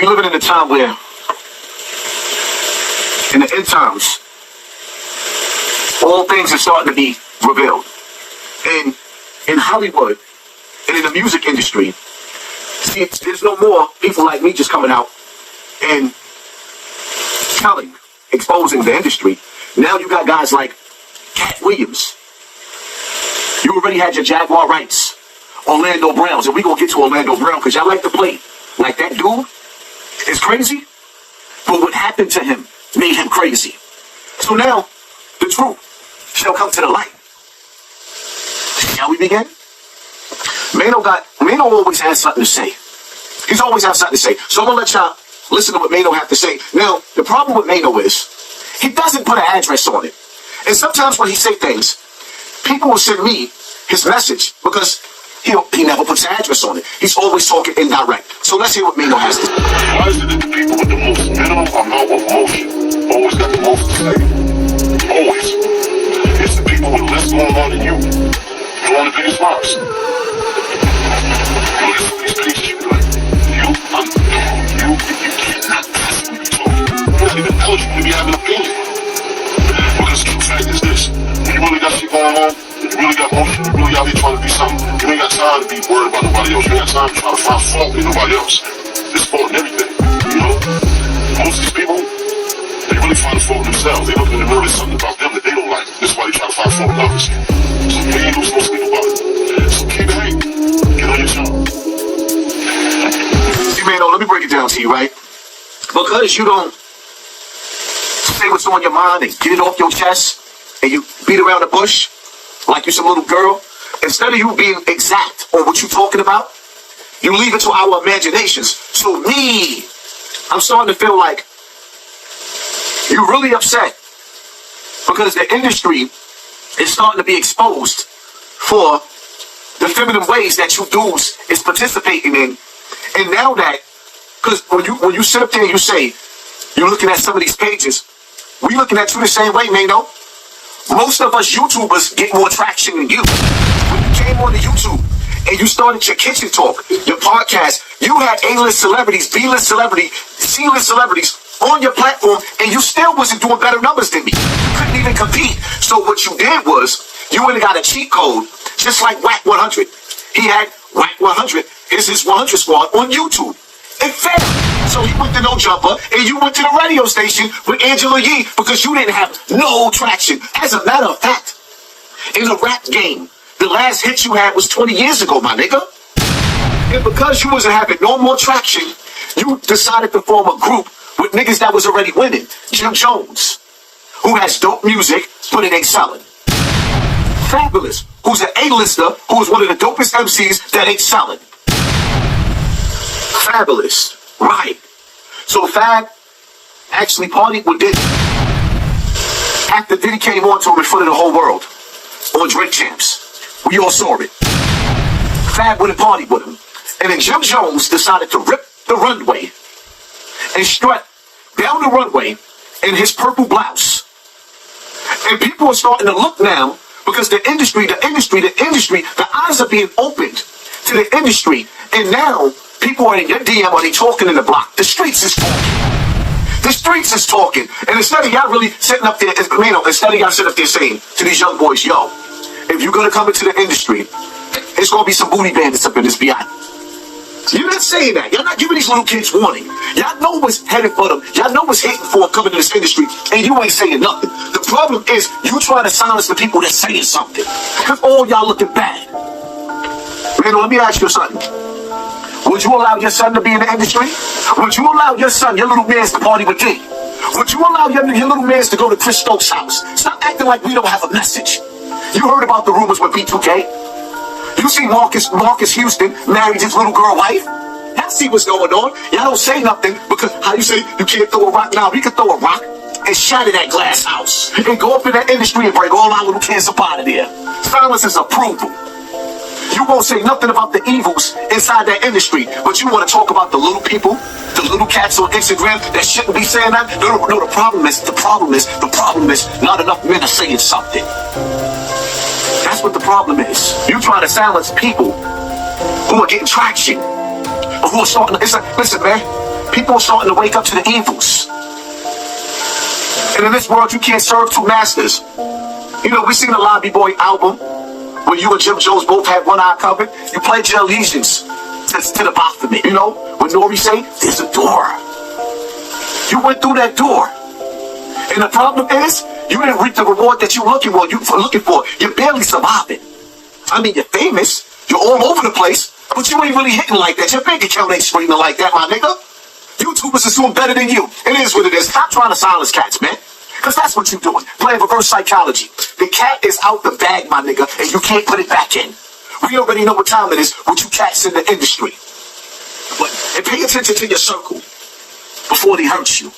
we living in a time where, in the end times, all things are starting to be revealed. And in Hollywood and in the music industry, see, there's no more people like me just coming out and telling, exposing the industry. Now you got guys like Cat Williams. You already had your Jaguar rights, Orlando Browns, and we're going to get to Orlando Brown because y'all like to play like that dude is crazy. But what happened to him made him crazy. So now, the truth shall come to the light. Shall we begin? Maino always has something to say. He's always has something to say. So I'm going to let y'all listen to what Maino have to say. Now, the problem with Maino is he doesn't put an address on it. And sometimes when he say things, people will send me his message because he never puts an address on it. He's always talking indirect. So let's hear what Maino has to say. Why is it that the people with the most minimum amount of motion always got the most to say? Always. It's the people with less going on than you throwing the biggest rocks. You look at some of these pages, you be like, you cannot possibly be talking. You're not even eligible to be having an opinion. Because the true fact is this, when you really got shit going on, you really got motion, you really out here trying to be something, you ain't got time to be worried about nobody else. You ain't got time to try to find fault in nobody else. There's fault in everything, you know? Most of these people, they really find fault in themselves. They look in the mirror, there's something about them that they don't like. This is why they try to find fault in others. So you ain't supposed to speak about it. So keep it hanging. Get on your job. See, Maino, let me break it down to you, right? Because you don't say what's on your mind and get it off your chest and you beat around the bush like you some little girl, instead of you being exact on what you're talking about, you leave it to our imaginations. So me, I'm starting to feel like you're really upset because the industry is starting to be exposed for the feminine ways that you dudes is participating in. And now that, because when you sit up there and you say, you're looking at some of these pages, we looking at you the same way, Maino. Most of us YouTubers get more traction than you. When you came on to YouTube and you started your kitchen talk, your podcast, you had A-list celebrities, B-list celebrities, C-list celebrities on your platform, and you still wasn't doing better numbers than me. You couldn't even compete. So what you did was, you went and got a cheat code, just like Whack 100. He had Whack 100, his 100 squad on YouTube. It failed. So he went to No Jumper, and you went to the radio station with Angela Yee because you didn't have no traction. As a matter of fact, in the rap game, the last hit you had was 20 years ago, my nigga. And because you wasn't having no more traction, you decided to form a group with niggas that was already winning. Jim Jones, who has dope music, but it ain't selling. Fabulous, who's an A-lister, who is one of the dopest MCs that ain't selling. Fabulous, right. So Fab actually partied with Diddy. After Diddy came on to him in front of the whole world on Drake Champs. We all saw it. Fab went and partied with him. And then Jim Jones decided to rip the runway and strut down the runway in his purple blouse. And people are starting to look now because the eyes are being opened to the industry. And now people are in your DM, are they talking in the block? The streets is talking. The streets is talking. And instead of y'all really sitting up there, instead of y'all sitting up there saying to these young boys, yo, if you're going to come into the industry, it's going to be some booty bandits up in this BI. You're not saying that. Y'all not giving these little kids warning. Y'all know what's headed for them. Y'all know what's hitting for them coming to this industry, and you ain't saying nothing. The problem is you trying to silence the people that's saying something. Because all y'all looking bad. Man, let me ask you something. Would you allow your son to be in the industry? Would you allow your son, your little man's to party with Diddy? Would you allow your little man's to go to Chris Stokes' house? Stop acting like we don't have a message. You heard about the rumors with B2K? You see Marcus Houston married his little girl wife? Y'all see what's going on. Y'all don't say nothing because how you say you can't throw a rock now? We can throw a rock and shatter that glass house and go up in that industry and bring all our little kids up out of there. Silence is approval. You won't say nothing about the evils inside that industry, but you want to talk about the little people, the little cats on Instagram that shouldn't be saying that? No, the problem is not enough men are saying something. That's what the problem is. You trying to silence people who are getting traction, who who are starting to, listen, man, people are starting to wake up to the evils. And in this world, you can't serve two masters. You know, we seen the Lobby Boy album where you and Jim Jones both had one eye covered. You pledged your allegiance to the Baphomet. You know, when Nori say, there's a door. You went through that door. And the problem is, you didn't reap the reward that you're looking for. You're barely surviving. I mean, you're famous. You're all over the place. But you ain't really hitting like that. Your bank account ain't screaming like that, my nigga. YouTubers is doing better than you. It is what it is. Stop trying to silence cats, man. Because that's what you're doing. Playing reverse psychology. The cat is out the bag, my nigga, and you can't put it back in. We already know what time it is with you cats in the industry. But and pay attention to your circle before they hurt you.